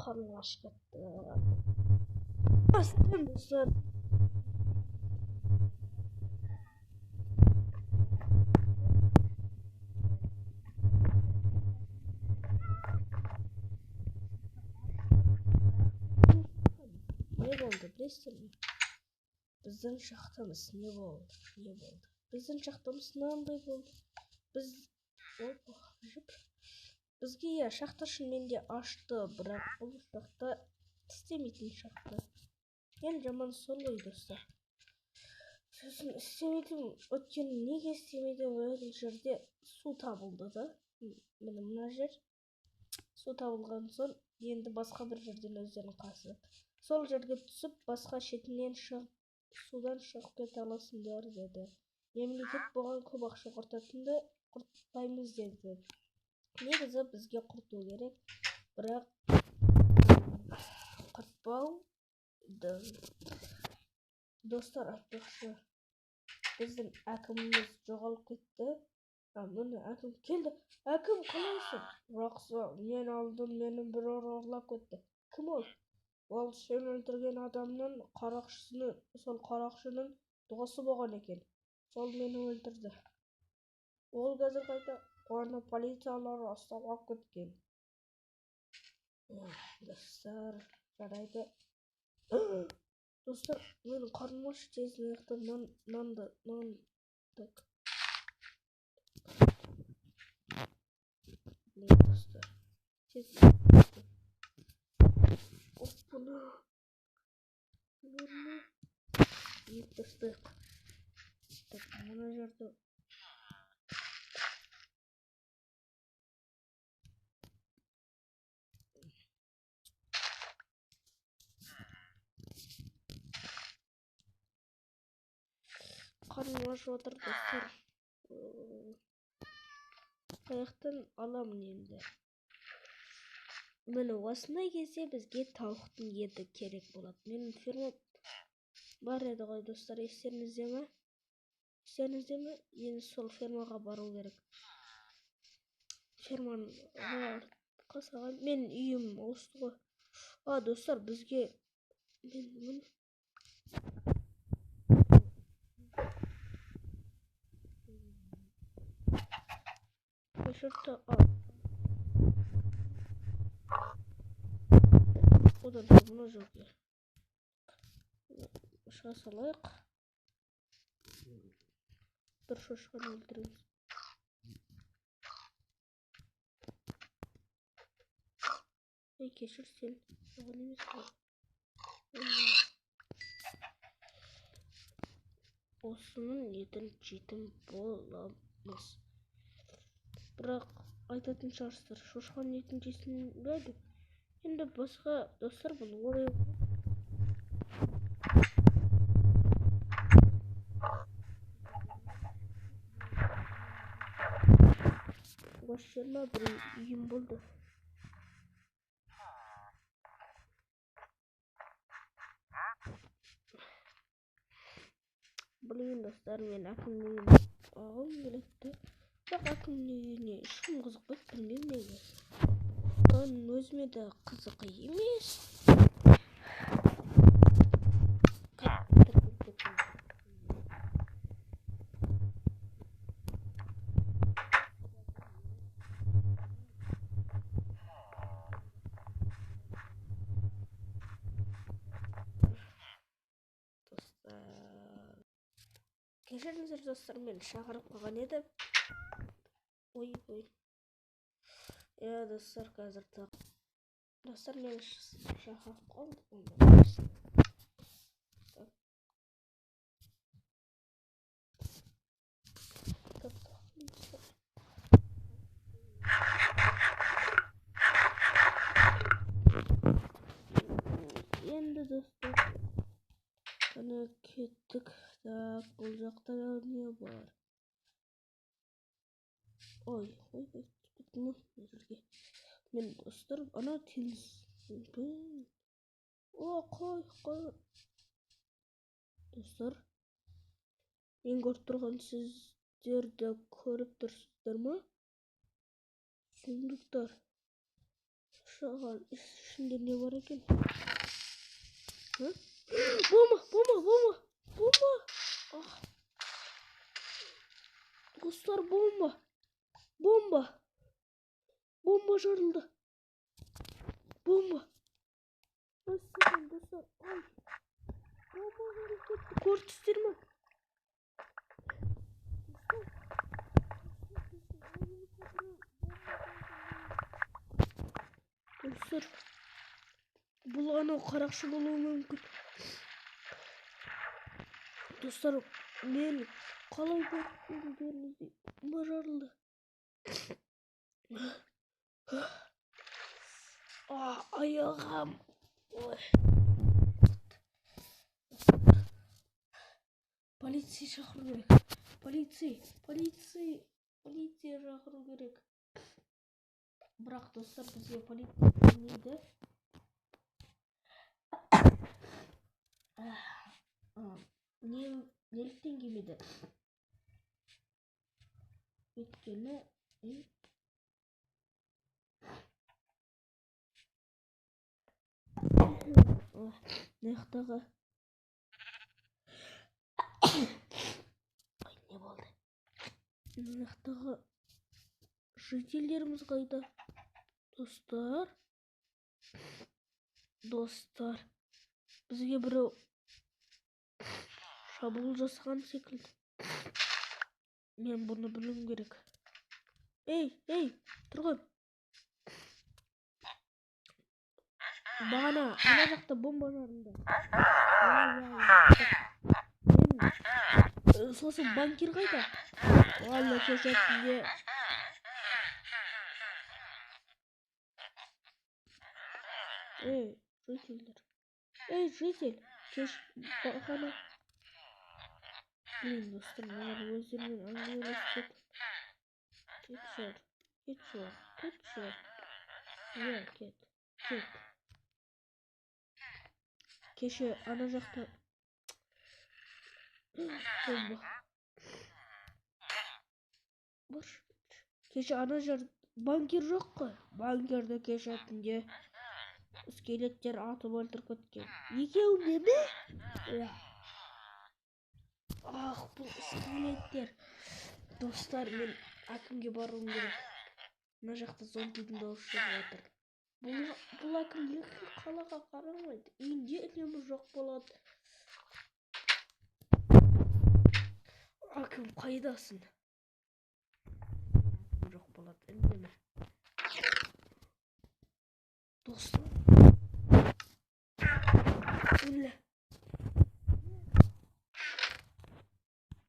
Karnılaş gitti. Aslında dostlar. Ne oldu bilirsin mi? Bizden şaxtamız ne oldu? Bizden şaxtamız nандай oldu? Bizge ya şaxta шынымен açtı, бірақ бұл шақта істемейтін шақты. Ең жаман сол ғой достар. Сосын істемейтін, өйткені неге істемейді? Ол жерде су табылды да. Міне мына жер су табылған соң енді басқа бір жерден өздерін қасы. Сол жерге түсіп, басқа шетінен судан шығып кете аласыңдар деді. Мемлекет бұған көп ақша құртатынды құртпаймыз деді. Негізі бізге құрту керек, бірақ құртпауды. Достар, айтпақшы, біздің әкіміміз жоғалып кетті. Міне әкім келді. Әкім, қалайсың? Жақсы, мен алдым, менің бір ұрлап кетті. Кім ол? Ол сен өлтірген адамның сол қарақшының досы болған екен. Сол мені өлтірді. Ол қазір қайта оны полициялар ұстап алып кеткен. Достар, жарайды. Достар, менің қарным аш, тезін аяқтан нанды. Достар, тезін аяқтан. Оппына. Достар, мына жерді қарным ашып отыр, достар. Аяқтан аламын енді. Міне осындай кезде бізге тауықтың еті керек болады. Менің ферма бар еді ғой, достар, естеріңізде ме? Енді сол фермаға бару керек. Фермаға қасаған мен үйім ауысты ғой. Достар, бізге Шырты одан мұны жоқ. Шыға салайық. Бір шошқаны өлтіреміз. Кешір, сен оған емес қой. Осының етін жейтін боламыз. Бірақ айтатын шығарсыздар, шошқаның етін жесін бе деп. Енді басқа достар бұл ой. Осы 21 үйім болды. Білген достар, мен әкімнің үйіне ағым келетті. Бірақ әкімнің үйіне ешкім қызықпайды, білмеймін неге. Оның өзіме де қызық емес. Кешіріңіздер достар, мен шақырып қалған еді. Ой. Достар, қазір тақ. Достар, мен шақырып қалдым. Енді достар, ана кеттік. Бұл жақта не бар? Ой, мен достар, ана теңіз. Қой. Достар, мен көріп тұрған сіздерді көріп тұрсыздар ма? Сұмдықтар. Şahan içinde ne var ekin? Ha? Bomba. Ah. Dostlar bomba. Bomba жарылdı. Bomba. Nasıl dostlar? Ay. Bomba жарылdı. Kortistirme. Dostlar. Бұл анау қарақшы болуы мүмкін. Достар, мен қалай көргендеріңіздей bomba жарылды. Ayağım. Полиция шақыру керек. Полиция шақыру керек. Бірақ достар, бізге полиция келмейді. Неліктен келмейді? Өйткені Наяқтағы не болды? Наяқтағы жителдеріміз қайда? Достар, бізге біреу шабуыл жасаған секілді. Мен бұны білуім керек. Ей, тұрғын. Бағана ана жақта бомба жарылды. Сосын банкир қайда? Алла көшетінде. Житель. Кеш бағана. Блин, достар, олар өздерімен әңгімелесіп кет. Кет. Кеше ана жақта бомба. Кеше ана банкир жоқ қой. Банкирді кеше түнде скелеттер атып өлтіріп кеткен. Екеуінде ме? Бұл скелеттер. Достар, мен әкімге баруым керек. Мына жақта зомбидің дауысы шығып жатыр. Бұл әкім қалаға қарамайды. Үйінде үнемі жоқ болады. Әкім қайдасың? Жоқ болады, үнемі. Достар. Өлі.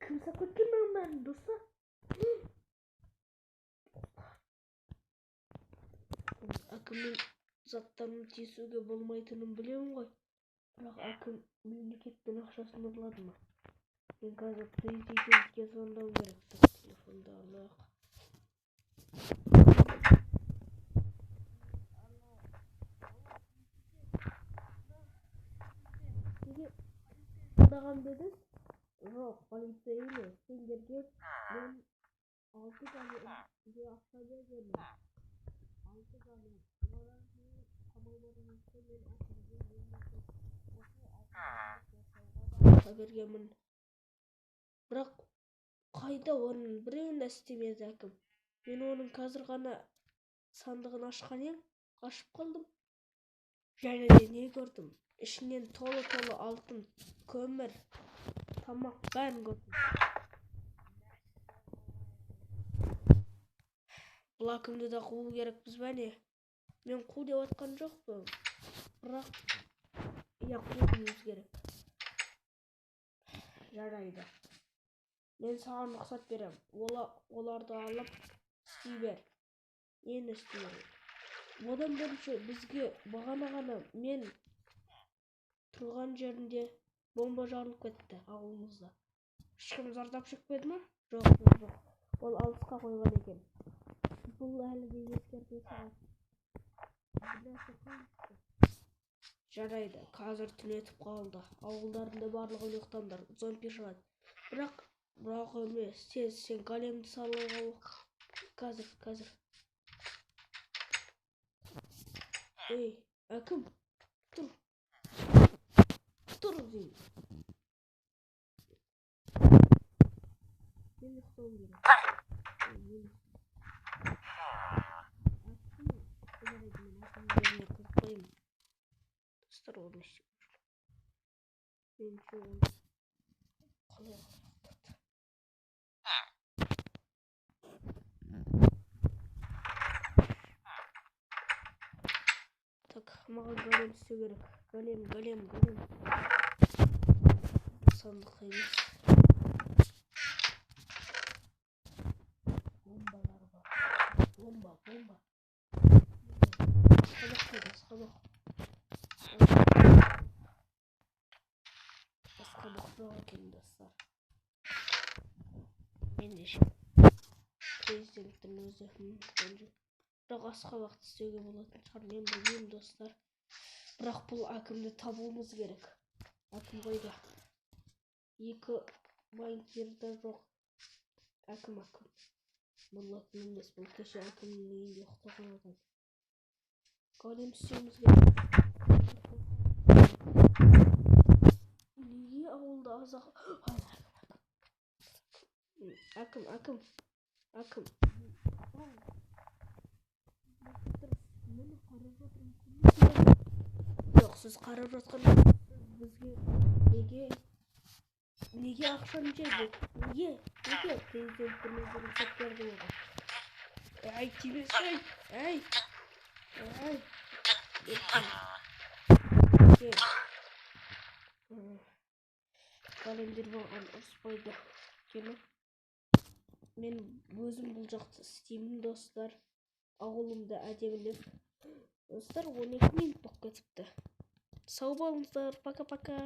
Кім сап кеткен мен бәрін, достар? Әкімнің заттарын тесуге болмайтынын білемін ғой. Бірақ әкім мемлекеттің ақшасын ұрлады ма? Мен қазір президентке звондау керек. Телефонды алайық. Тыңдаған бедіңіз? Жоқ, полиция емес. Сендерге мен 6 тәлімге ақша бергенмін. 6 тәлім. Одан кейін қамалмағаныңызды мен әкімге ақша бергенмін. Бірақ қайда оның біреуін істемеді әкім. Мен оның қазір ғана сандығын ашқан ең, ашып қалдым. Және де не көрдім? Ішінен толы алтын, көмір, тамақ бәрін көрдім. Бұл әкімді де қуу керекпіз бе не? Мен қу деп атқан жоқпын. Бірақ қуымыз керек. Жарайды. Мен саған рұқсат берем. Оларды алып істей бер. Нені істей бер? Одан бірінші бізге бағана ғана мен тұрған жерінде бомба жарылып кетті ауылымызда. Ешкім зардап шекпеді ме? Жоқ. Ол алысқа қойған екен. Бұл әлі де ескерте сағат. Жарайды, қазір түнетіп қалды. Ауылдарында барлығы ұйықтаңдар, зомби шығады. Бірақ емес, сен големді салуға қазір. Ей, әкім, тұр, тұр деймін. Мен ұйықтауым керек. Достар, оны мен қалай так, маған голем істеу керек. Голем. Сандық емес. Бомбалар бар. Бомба. Сқабақ. Сқабақ жоқ екен, достар. Ендеше президенттің өзі бірақ асқабақты істеуге болатын шығар, мен білмеймін, достар. Бірақ бұл әкімді табуымыз керек. Әкім қайда? Екі банкирда жоқ. Әкім. Бұл әкім емес, бұл кеше әкімнің үйінде ұйықтаған адам. Голем істеуіміз керек. Неге ауылда азақ? Әкім. Жоқ, сіз қарап жатқан бізге неге ақшаны жеді? Неге? Президенттің өзі рұқсат берді оған. Әй, тимес, әй. Големдер болған ұрыспайды. Мен өзім бұл жақты істеймін, достар. Ауылымды әдемілеп. Достар, 12 минут болып кетіпті. Сау болыңыздар, пока-пока.